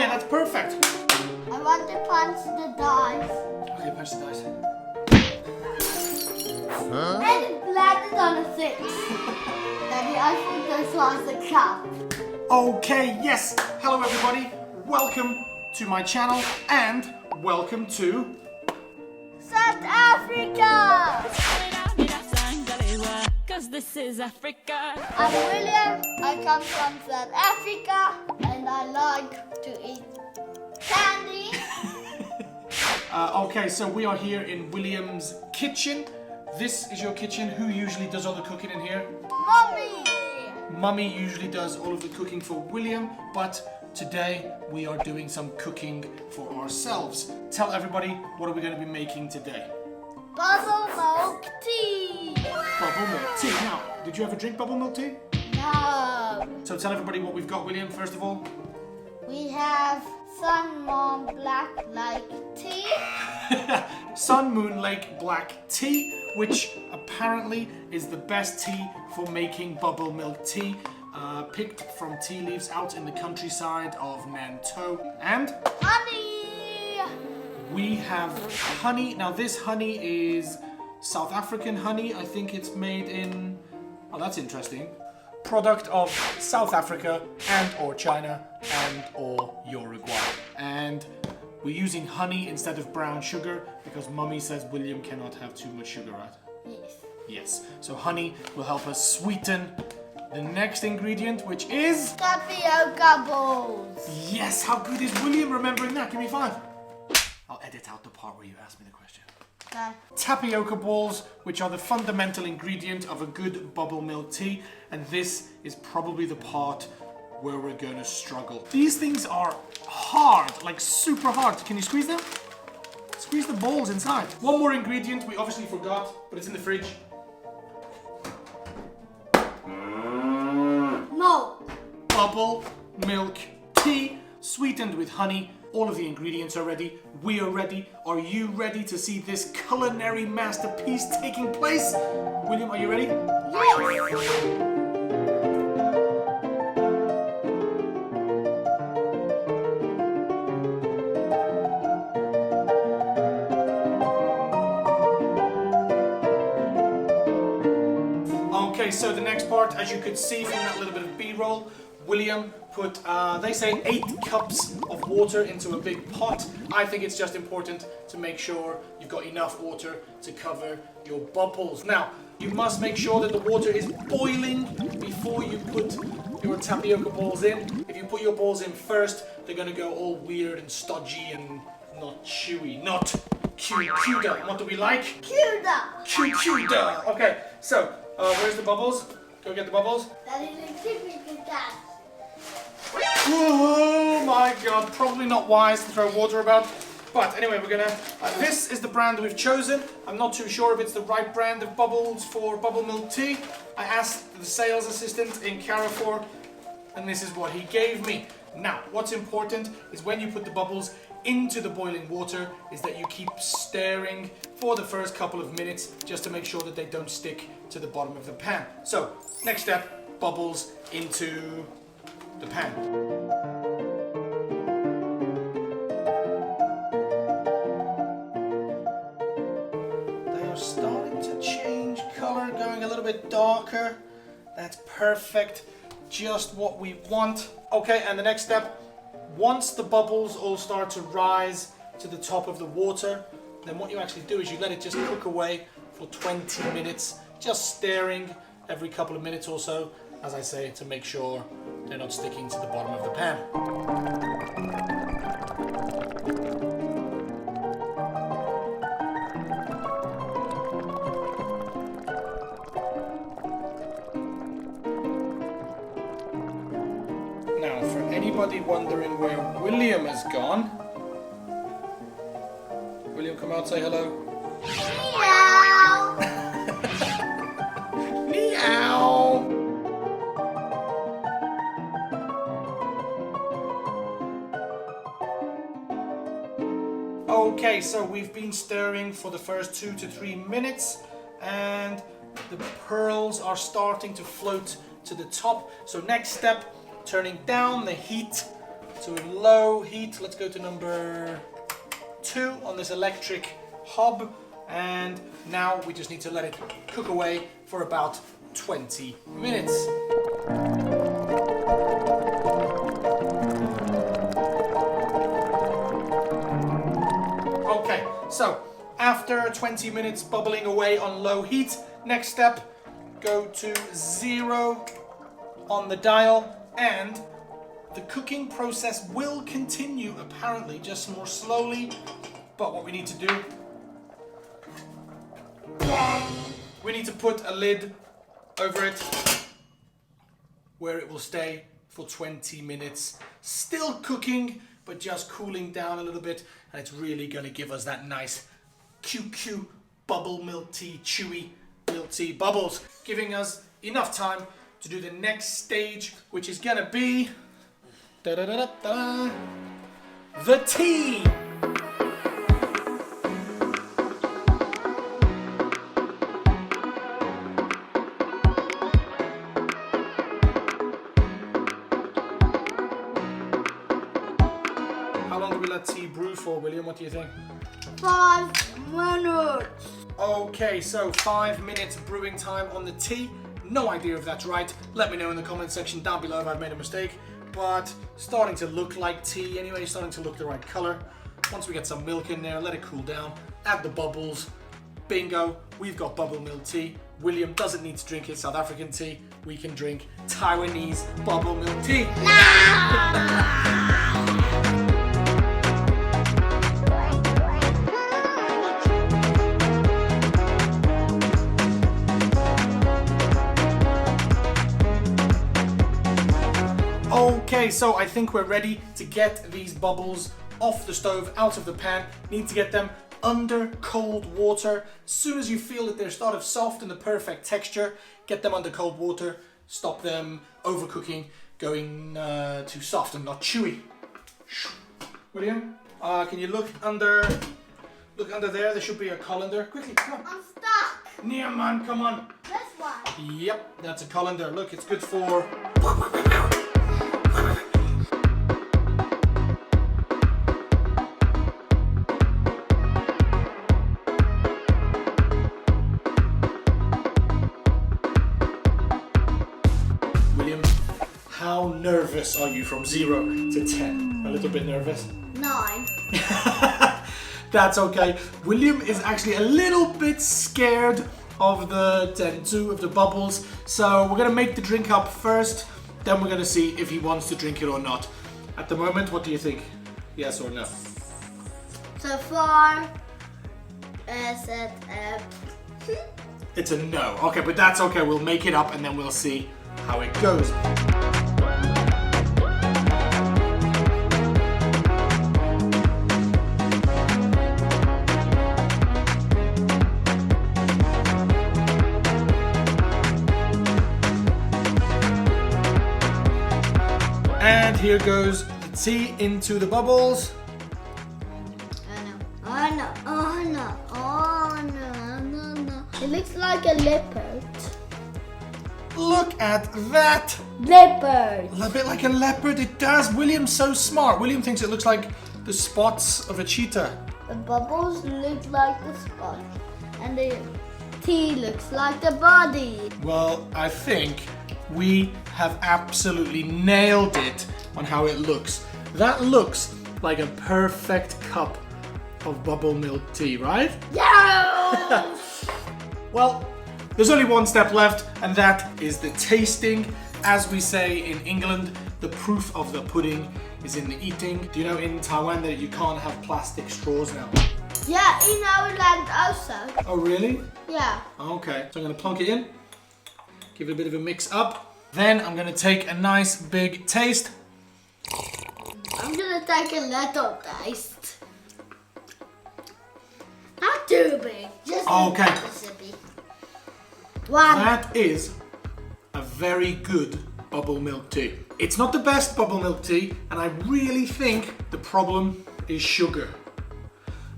that's perfect. I want to punch the dice. Okay, punch the dice. And it landed on a 6. Daddy, I thought this was a cup. Okay, yes. Hello everybody. Welcome to my channel and welcome to South Africa! Cause this is Africa. I'm William. I come from South Africa and I like to eat candy. Okay, so we are here in William's kitchen. This is your kitchen. Who usually does all the cooking in here? Mommy! Mummy usually does all of the cooking for William, but today we are doing some cooking for ourselves. Tell everybody, what are we going to be making today? Bubble milk tea! Bubble milk tea. Now, did you ever drink bubble milk tea? No! So tell everybody what we've got, William, first of all. We have Sun Moon Black Lake tea. Sun Moon Lake black tea, which apparently is the best tea for making bubble milk tea, picked from tea leaves out in the countryside of Nantou. And Honey! we have honey. Now this honey is South African honey. I think it's made in, oh, that's interesting. Product of South Africa and or China and or Uruguay. And we're using honey instead of brown sugar because Mummy says William cannot have too much sugar, right? Yes. Yes. So honey will help us sweeten the next ingredient, which is Tapioca balls. yes. How good is William remembering that? Give me 5. I'll edit out the part where you asked me the question. Okay. Tapioca balls, which are the fundamental ingredient of a good bubble milk tea, and this is probably the part where we're going to struggle. These things are hard, like super hard. Can you squeeze them? Squeeze the balls inside. One more ingredient we obviously forgot, but it's in the fridge. No. Bubble milk tea, sweetened with honey. All of the ingredients are ready. We are ready. Are you ready to see this culinary masterpiece taking place? William, are you ready? Yes. Okay, so the next part, as you could see from that little bit of B-roll, William put, they say 8 cups of water into a big pot. I think it's just important to make sure you've got enough water to cover your bubbles. Now, you must make sure that the water is boiling before you put your tapioca balls in. If you put your balls in first, they're gonna go all weird and stodgy and not chewy, not cuda. What do we like? Cuda. Cuda. Okay, so where's the bubbles? Go get the bubbles. That is a typical cat. Oh my god, probably not wise to throw water about. But anyway, we're gonna, this is the brand we've chosen. I'm not too sure if it's the right brand of bubbles for bubble milk tea. I asked the sales assistant in Carrefour and this is what he gave me. Now, what's important is when you put the bubbles into the boiling water is that you keep stirring for the first couple of minutes just to make sure that they don't stick to the bottom of the pan. So, next step, bubbles into the pan. They are starting to change color, going a little bit darker. That's perfect, just what we want. Okay, and the next step, once the bubbles all start to rise to the top of the water, then what you actually do is you let it just cook away for 20 minutes, just stirring every couple of minutes or so, as I say, to make sure they're not sticking to the bottom of the pan. Now, for anybody wondering where William has gone, William, come out, say hello. Meow. Meow. Okay, so we've been stirring for the first 2 to 3 minutes and the pearls are starting to float to the top. So next step, turning down the heat So with low heat, let's go to number 2 on this electric hob. And now we just need to let it cook away for about 20 minutes. Okay, so after 20 minutes bubbling away on low heat, next step, go to 0 on the dial, and the cooking process will continue apparently, just more slowly. But what we need to do, we need to put a lid over it where it will stay for 20 minutes, still cooking but just cooling down a little bit, and it's really going to give us that nice QQ bubble milk tea, chewy milk tea bubbles, giving us enough time to do the next stage, which is going to be the tea. How long do we let tea brew for, William? What do you think? 5 minutes. Okay, so 5 minutes brewing time on the tea. No idea if that's right. Let me know in the comment section down below if I've made a mistake. But starting to look like tea anyway, starting to look the right color. Once we get some milk in there, let it cool down, add the bubbles. Bingo, we've got bubble milk tea. William doesn't need to drink his South African tea. We can drink Taiwanese bubble milk tea. Okay, so I think we're ready to get these bubbles off the stove, out of the pan. Need to get them under cold water. As soon as you feel that they're sort of soft and the perfect texture, get them under cold water. Stop them overcooking, going too soft and not chewy. William, can you look under there? There should be a colander. Quickly, come on. I'm stuck. Near man, come on. This one. Yep, that's a colander. Look, it's good for... William, how nervous are you from 0 to 10? A little bit nervous? 9. That's okay. William is actually a little bit scared of the Tenzu, of the bubbles. So we're gonna make the drink up first, then we're gonna see if he wants to drink it or not. At the moment, what do you think? Yes or no? So far, is it It's a no. Okay, but that's okay. We'll make it up and then we'll see how it goes. And here goes the tea into the bubbles. Oh no, oh no, oh no, no, no. It looks like a leopard. Look at that! Leopard. A bit like a leopard, it does. William's so smart. William thinks it looks like the spots of a cheetah. The bubbles look like the spot. And the tea looks like the body. Well, I think we have absolutely nailed it on how it looks. That looks like a perfect cup of bubble milk tea, right? Yes! Well, there's only one step left, and that is the tasting. As we say in England, the proof of the pudding is in the eating. Do you know in Taiwan that you can't have plastic straws now? Yeah, in our land also. Oh, really? Yeah. Okay, so I'm gonna plunk it in, give it a bit of a mix up. Then I'm gonna take a nice big taste. I'm gonna take a little taste. Not too big, just Okay. a Mississippi. One. That is a very good bubble milk tea. It's not the best bubble milk tea, and I really think the problem is sugar.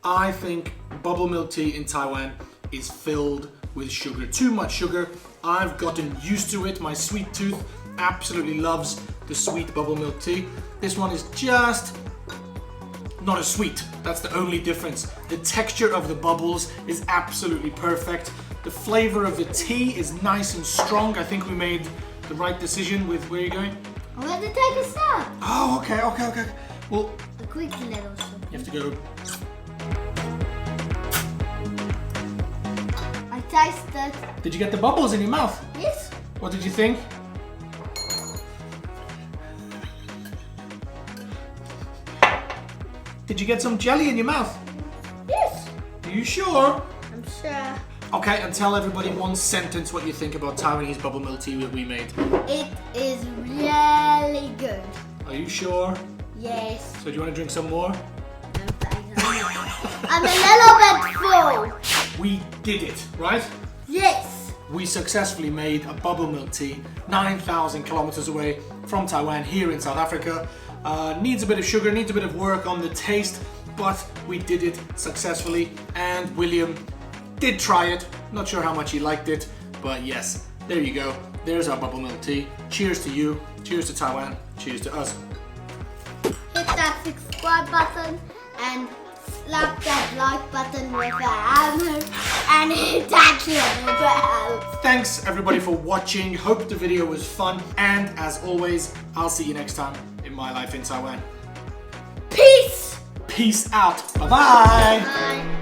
I think bubble milk tea in Taiwan is filled with sugar, too much sugar. I've gotten used to it. My sweet tooth absolutely loves the sweet bubble milk tea. This one is just not as sweet. That's the only difference. The texture of the bubbles is absolutely perfect. The flavor of the tea is nice and strong. I think we made the right decision with where you're going. I'm going to take a sip. Oh, okay. Well, A quick little sip. you have to go. I tasted. Did you get the bubbles in your mouth? Yes. What did you think? Did you get some jelly in your mouth? Yes. Are you sure? I'm sure. Okay, and tell everybody one sentence what you think about Taiwanese bubble milk tea that we made. It is really good. Are you sure? Yes. So do you want to drink some more? I'm a little bit full. We did it, right? Yes. We successfully made a bubble milk tea 9,000 kilometers away from Taiwan here in South Africa. Needs a bit of sugar, needs a bit of work on the taste, but we did it successfully, and William did try it. Not sure how much he liked it, but yes, there you go. There's our bubble milk tea. Cheers to you, cheers to Taiwan, cheers to us. Hit that subscribe button and slap that like button with a hammer and hit that little bell. Thanks everybody for watching. Hope the video was fun, and as always, I'll see you next time in my life in Taiwan. Peace. Peace out. Bye-bye. Bye.